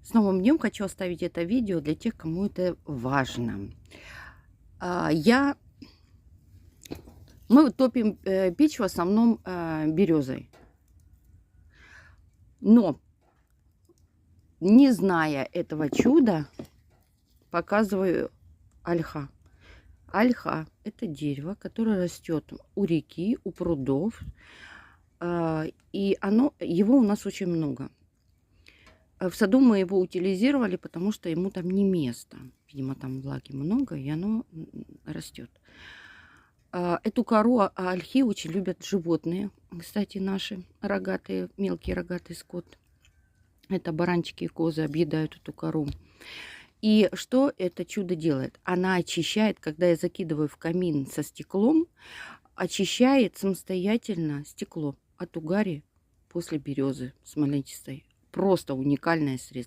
С новым днем хочу оставить это видео для тех, кому это важно. А, я Мы вот топим, печь в основном, березой. Но, не зная этого чуда, показываю ольха. Ольха — это дерево, которое растет у реки, у прудов, и его у нас очень много. В саду мы его утилизировали, потому что ему там не место. Видимо, там влаги много, и оно растет. Эту кору ольхи очень любят животные, кстати, наши рогатые, мелкий рогатый скот. Это баранчики и козы объедают эту кору. И что это чудо делает? Она очищает, когда я закидываю в камин со стеклом, очищает самостоятельно стекло от угари после березы смоленчатой. Просто уникальное средство.